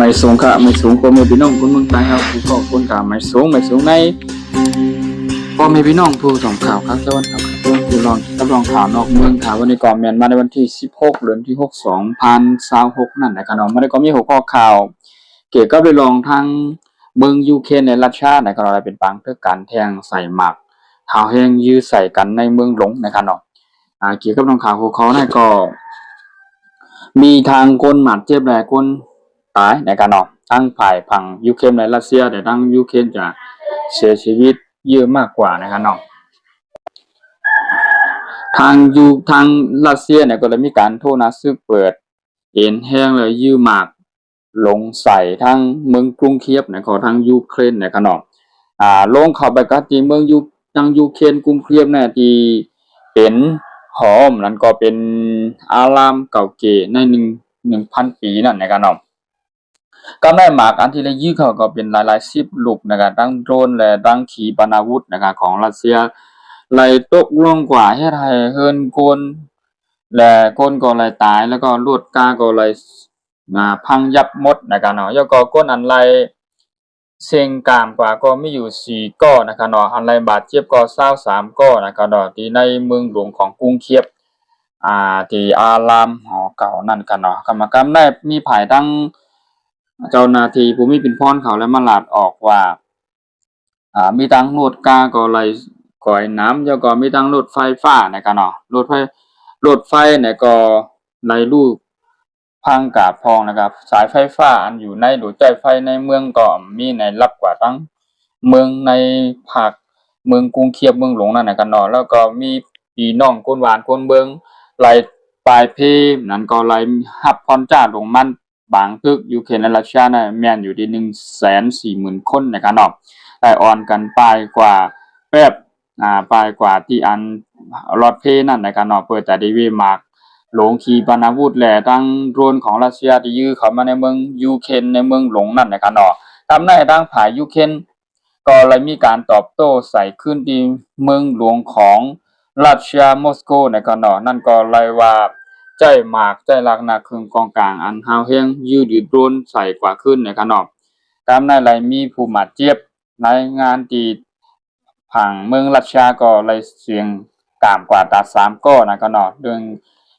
ไม่สูงค่ะไม่สูงก็มีพี่น้องคนเมืองใต้ครับผู้ก็คนกาไม่สูงในก็มีพี่น้องผู้ส่งข่าวครับสวัสดีครับผู้ลองข่าวนอกเมืองข่าววันนี้ก่อนเมียนมาในวันที่16เดือนที่6 2026นั่นนะครับมาได้ก็มีหัวข้อข่าวเกี่ยวกับเรื่องทางเมืองยูเครนในรัสเซียนะครับอะไรเป็นปังเพื่อการแทงใส่หมักข่าวแห้งยื้อใส่กันในเมืองหลงนะครับเนาะเกี่ยวกับเรื่องข่าวของเขาเนี่ยก็มีทางคนหมัดเจ็บแหละคนตายในการนอนทั้งฝ่ายฝั่งยูเครนในรัสเซียแต่ทั้งยูเครนจะเสียชีวิตเยอะมากกว่านะครับนอนทางรัสเซียเนี่ยก็เลยมีการโทษนะซึ่งเปิดเอ็นแห้งเลยยื้อมากลงใส่ทั้งเมืองกรุงเคียฟเนี่ยของทางยูเครนนะครับนอนลงเข้าไปก็ที่เมืองทางยูเครนกรุงเคียฟเนี่ยที่เป็นหอมนั่นก็เป็นอารามเก่าเก๋ใน1,000 ปีนั่นนะครับนอนก็ได้หมากอันที่ได้ยื้อเขาก็เป็นหลายสิบลูกนะครับทั้งโดรนและทั้งขีปนาวุธนะครับของรัสเซียไหลตกลงกว่าให้ไทยเฮินโกนและก้นก็ไหลตายแล้วก็ลวดกาก็ไหลพังยับหมดนะครับเนาะแล้วก็ก้นอันไหลเสียงกามกว่าก็มีอยู่4ก้อนะครับเนาะอันไหลบาดเจ็บก็23ก้อนะครับเนาะที่ในเมืองหลวงของกรุงเคียฟที่อารามหอเก่านั่นกันเนาะกรรมกรรมได้มีภายทั้งเจ้าหน้าที่ผู้มีเป็นพรเขาและมาลาดออกว่ามีทั้งรถกาก็ไหลก่อยน้ำแล้วก็มีทั้งรถไฟฟ้านะครับเนาะรถไฟเนี่ยก็ไหลลูกพังกาบพองนะครับสายไฟฟ้าอันอยู่ในหลุดใจไฟในเมืองก็มีในรับกว่าทั้งเมืองในภาคเมืองกรุงเคียฟเมืองหลวงนั่นนะครับเนาะแล้วก็มีพี่น้องคนหวานคนเบิงไหลปลายเพนั่นก็ไหลฮับพรจ้าลงมันบางตึกยูเครนและรัสเซียน่ะแม่นอยู่ที่140,000 คนนะครับเนาะได้อ่อนกันปลายกว่าแป๊บปลายกว่าที่อันรถเพนั่นนะครับเนาะเปิดแต่ดีวีมาร์กหลงขีปนาวุธแหละทั้งโดรนของรัสเซียที่ยื้อเข้ามาในเมืองยูเครนในเมืองหลงนั่นนะครับเนาะทำให้ทางฝ่ายยูเครนก็เลยมีการตอบโต้ใส่ขึ้นที่เมืองหลวงของรัสเซียมอสโกนะครับเนาะนั่นก็เลยว่าใจหมากใจลักนาครึ่งกองกลางอันฮาวเฮงยืดโดรนใส่กว่าขึ้นนะครับเนาะตามนั้นเลยมีผู้บาดเจ็บในงานที่ผังเมืองรัสเซียก็เลยเสียงกามกว่าตา3ก้อนะครับเนาะเรื่อง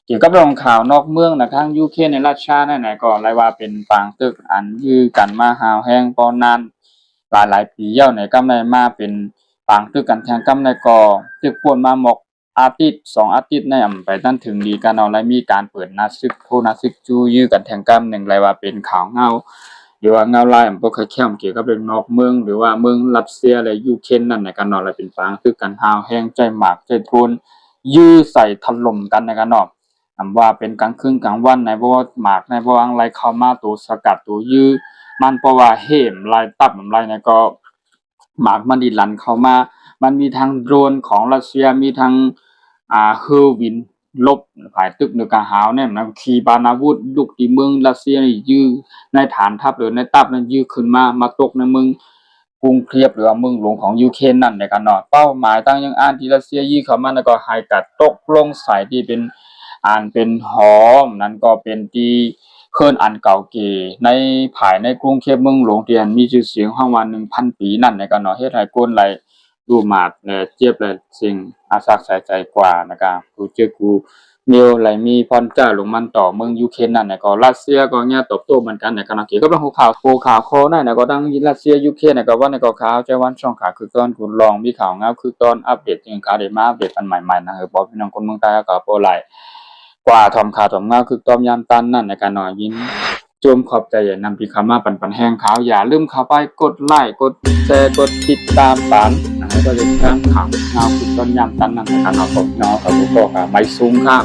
เกี่ยวกับเรื่องข่าวนอกเมืองนะทางยูเครนในรัสเซียนั่นน่ะก็เลยว่าเป็นปางตึกอันยื้อกันมาฮาวแฮงปอนานหลายปีแล้วในกำในมาเป็นปางตึกกันแทงกำในก็ตึกป่วนมาหมกอาทิตย์2อาทิตย์ในไปตั้งถึงดีกันเอาและมีการเปิดนัดซึกโทนัดซึกจูยื้อกันแทงกำหนึ่งเลยว่าเป็นข่าวเงาหรือว่าเงาลายบ่เคยเข้มเกี่ยวกับเรื่องนอกเมืองหรือว่าเมืองรัสเซียและยูเครนนั่นในกันเนาะและเป็นปางตึกกันฮาวแฮงใจหมากใจโทนยื้อใส่ถล่มกันในกันเนาะว่าเป็นกลางคืนกลางวันในเพราะว่าหมากในเพราะว่าอะไรเข้ามาตัวสกัดตัวยื้อมันเพราะว่าเหมลายตับอะไรเนี่ยก็หมากมันดิลันเข้ามามันมีทางโดรนของรัสเซียมีทางเฮอร์วินลบฝ่ายตึกเหนือกลางหาวเนี่ยมันขีปนาวุธลูกที่เมืองรัสเซียนี่ยื้อในฐานทัพหรือในตับนั้นยื้อขึ้นมาตกในเมืองกรุงเคียฟหรือว่าเมืองหลวงของยูเครนนั่นในกันเนาะเป้าหมายตั้งยังที่รัสเซียยื้อเข้ามาแล้วก็ให้กัดตกลงใส่ที่เป็นเป็นหอมนั่นก็เป็นที่เคลื่อนอันเก่าเก๋ในภายในกรุงเทพเมืองหลวงที่มีชื่อเสียงห้างวัน 1,000 ปีนั่นในกันเนาะเฮ็ดให้คนไหลดูหมาดเจี๊ยบเลยสิ่งอาซักใส่ใจกว่านะครับกูเจอกูเมียวไหลมีพรจ้าลงมันต่อเมืองยูเครนนั่นก็รัสเซียก็เนี่ยตบโต้เหมือนกันในกันเนาะเกี่ยวกับเรื่องข่าวโคนั่นก็ตั้งรัสเซียยูเครนก็ว่าในก็ข่าวใจวันช่องข่าวคือตอนคุณลองมีข่าวเงาคือตอนอัปเดตจริงข่าวได้มาอัปเดตอันใหม่ๆนะบอกพี่น้องคนเมืองใต้ก็โปรไลกว่าทอมข่าวทอมเงาคือต้มยำตันนั่นในการนอนยินจมขอบใจอย่านำพี่คำมาปันแห้งขาวอย่าลืมเข้าไปกดไลค์กดแชร์กดติดตามปันให้ก็จะแจ้งข่าวเงาคือต้มยำตันนั่นในการนอนผมเนาะครับผมก็ไม่สูงค่ะ